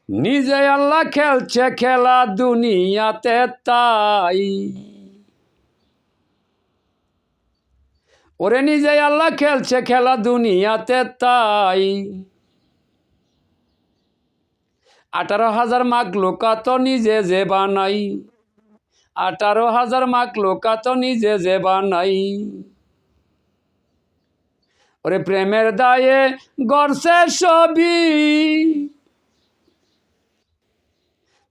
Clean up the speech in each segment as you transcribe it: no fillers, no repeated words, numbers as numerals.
নিজে আল্লাহ খেলছে খেলা দুনিয়াতে তাই। ওরে নিজে আল্লাহ খেলছে খেলা দুনিয়াতে তাই। 18,000 মাখলুকা তো নিজে যে বানাই, 18,000 মাখলুকা তো নিজে যে বানাই। ওরে প্রেমের দায়ে গড়ছে ছবি,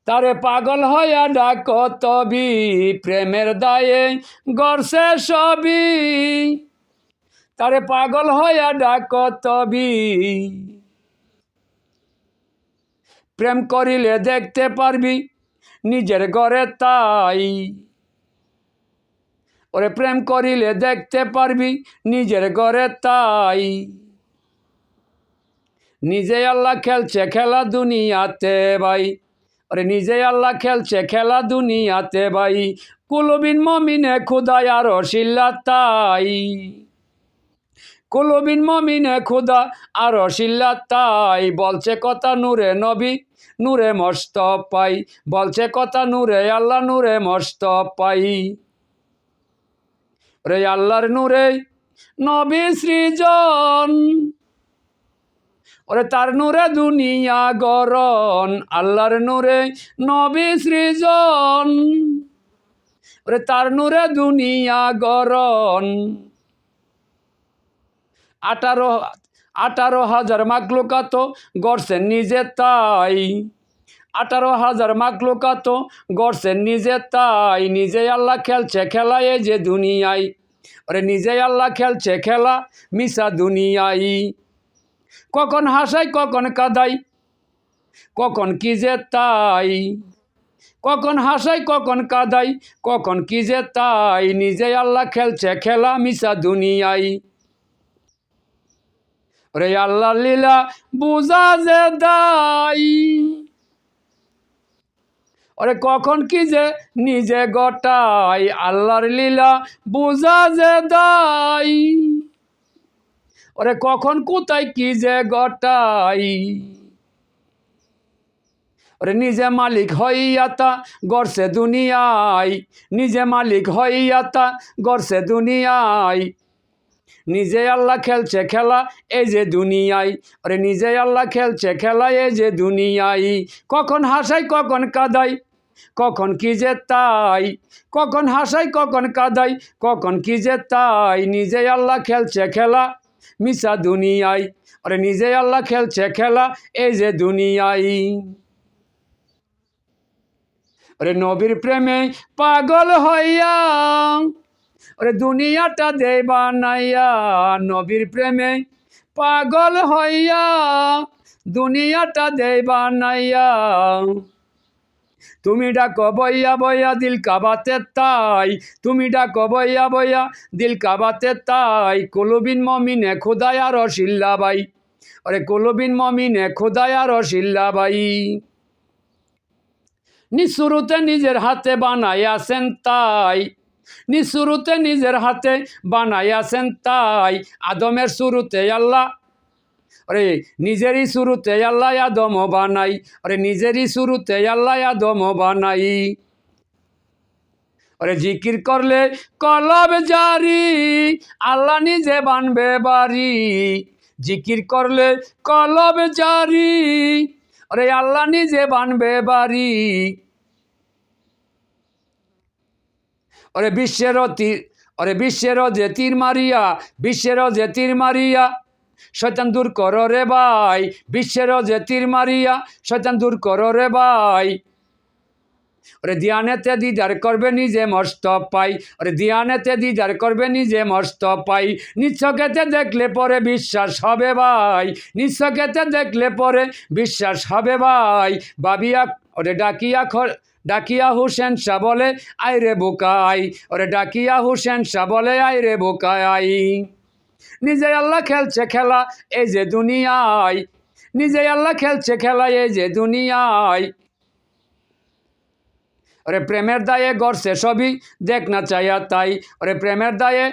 তারে পাগল হইয়া ডাক তবি। প্রেমের দায়ে গড়ছে ছবি, তারে পাগল হইয়া ডাক তবি। প্রেম করিলে দেখতে পারবি নিজের ঘরে তাই। ওরে প্রেম করিলে দেখতে পারবি নিজের ঘরে তাই। নিজে আল্লাহ খেলছে খেলা দুনিয়াতে ভাই। ওরে নিজে আল্লাহ খেলছে খেলা দুনিয়াতে ভাই। কুলুবিন মমিনে খুদা আর শিল্লা তাই। কুলুবিন মমিনে খুদা আর শিল্লা তাই। বলছে কথা নূরে নবী নূরে মস্ত পাই। বলছে কথা নূরে আল্লাহ নূরে মস্ত পাই। রে আল্লাহর নূরে নবী সৃজন, ওরে তার নূরে দুনিয়া গরণ। আল্লাহর নূরে নবী সৃজন, ওরে তার নূরে দুনিয়া গরণ। 18,000 মাখলুকা তো গড়ছেন নিজে তাই। 18,000 মাখলুকা তো গড়ছেন নিজে তাই। নিজে আল্লাহ খেলছে খেলা এই যে দুনিয়ায়। ওরে নিজে আল্লাহ খেলছে খেলা মিশা দুনিয়ায়। কখন হাসাই কখন কাঁদাই কখন কি যে তাই। কখন হাসাই কখন কাঁদাই কখন কি যে তাই। নিজে আল্লাহ খেলছে খেলা মিশা দুনিয়ায়। রে আল্লাহ লীলা বুঝা যে দাই। ওরে কখন কি যে নিজে গটাই। আল্লাহর লীলা বুঝা যে দাই। ওরে কখন কোথায় কি যে গটাই। ওরে নিজে মালিক হইয়া তা গড়ছে দুনিয়ায়। নিজে মালিক হইয়া তা গড়ছে দুনিয়ায়। নিজে আল্লাহ খেলছে খেলা এই যে দুনিয়ায়। ওরে নিজে আল্লাহ খেলছে খেলা এই যে দুনিয়ায়। কখন হাসাই কখন কাঁদাই কখন কি যে তাই। কখন হাসাই কখন কাঁদাই কখন কি যে তাই। নিজে আল্লাহ খেলছে খেলা মিশা দুনিয়ায়। ওরে নিজে আল্লাহ খেলছে খেলা এই যে দুনিয়ায়। ওরে নবীর প্রেমে পাগল হইয়া, ওরে দুনিয়াটা দে বানাইয়া। নবীর প্রেমে পাগল হইয়া দুনিয়াটা দে বানাইয়া। তুমি ডাকো বইয়া বইয়া দিল কাবাতে তাই। তুমি ডাকো বইয়া বইয়া দিল কাবাতে তাই। কুলুবিন মমিনে খুদায় আর শিল্লা বাই। ওরে কুলুবিন মমিনে খুদায় আর শিল্লা বাই। নিশুরুতে নিজের হাতে বানাইয়াছেন তাই। নিশুরুতে নিজের হাতে বানাইয়াছেন তাই। আদমের শুরুতে আল্লাহ, ওরে নিজেরই শুরুতে আল্লাহ আদম বানাই। ওরে নিজেরই শুরুতে আল্লাহ আদম বানাই। ওরে জিকির করলে কলব জারি, আল্লাহ নিজে বানবে বাড়ি। জিকির করলে কলব জারি, ওরে আল্লাহ নিজে বানবে বাড়ি। ওরে বিশ্বের যে তীর মারিয়া, বিশ্বের যে তীর মারিয়া শয়তান দূর করো রে ভাই। বিশ্বের যে তীর মারিয়া শয়তান দূর করো রে ভাই। ওরে দিয়ানেতে দিদার করবে নিজে মস্ত পাই। ওরে দিয়ানেতে দিদার করবে নিজে মস্ত পাই। নিচ্ছকেতে দেখলে পরে বিশ্বাস হবে ভাই। নিচ্ছকেতে দেখলে পরে বিশ্বাস হবে ভাই। বাবিয়া ওরে ডাকিয়া হুসেন শাহ বলে আই রে বোকাই। ওরে ডাকিয়া হুসেন শাহ বলে আই রে বোকাই। নিজে আল্লাহ খেলছে খেলা এই যে দুনিয়ায়। নিজে আল্লাহ খেলছে খেলা এই যে দুনিয়ায়। ওরে প্রেমের দায়ে গড়ছে সবই দেখ না চাইয়া তাই। ওরে প্রেমের দায়ে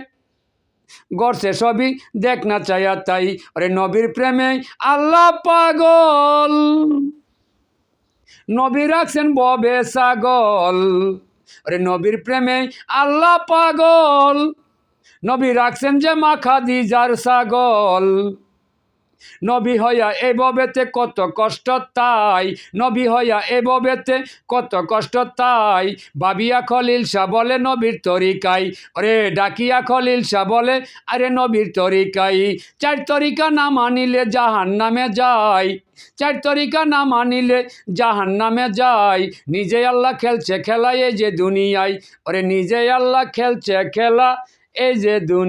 গড়ছে সবই দেখ না চাইয়া তাই। ওরে নবীর প্রেমে আল্লাহ পাগল। নবী রাখছেন ববে ছাগল, ওরে নবীর প্রেমে আল্লাহ পাগল। নবী রাখছেন যে মা খাদিজার ছাগল, নবী হইয়া এ ববেতে কত কষ্ট তাই, নবী হইয়া এ ববেতে কত কষ্ট তাই। বাবিয়া খলিল শাহ বলে নবীর তরিকাই, ওরে ডাকিয়া খলিল শাহ বলে আরে নবীর তরিকাই। চার তরিকা না মানিলে জাহান নামে যায়, চার তরিকা না মানিলে জাহান নামে যায়। নিজে আল্লাহ খেলছে খেলা এই যে দুনিয়ায়, ওরে নিজে আল্লাহ খেলছে খেলা এই যে দুনিয়া।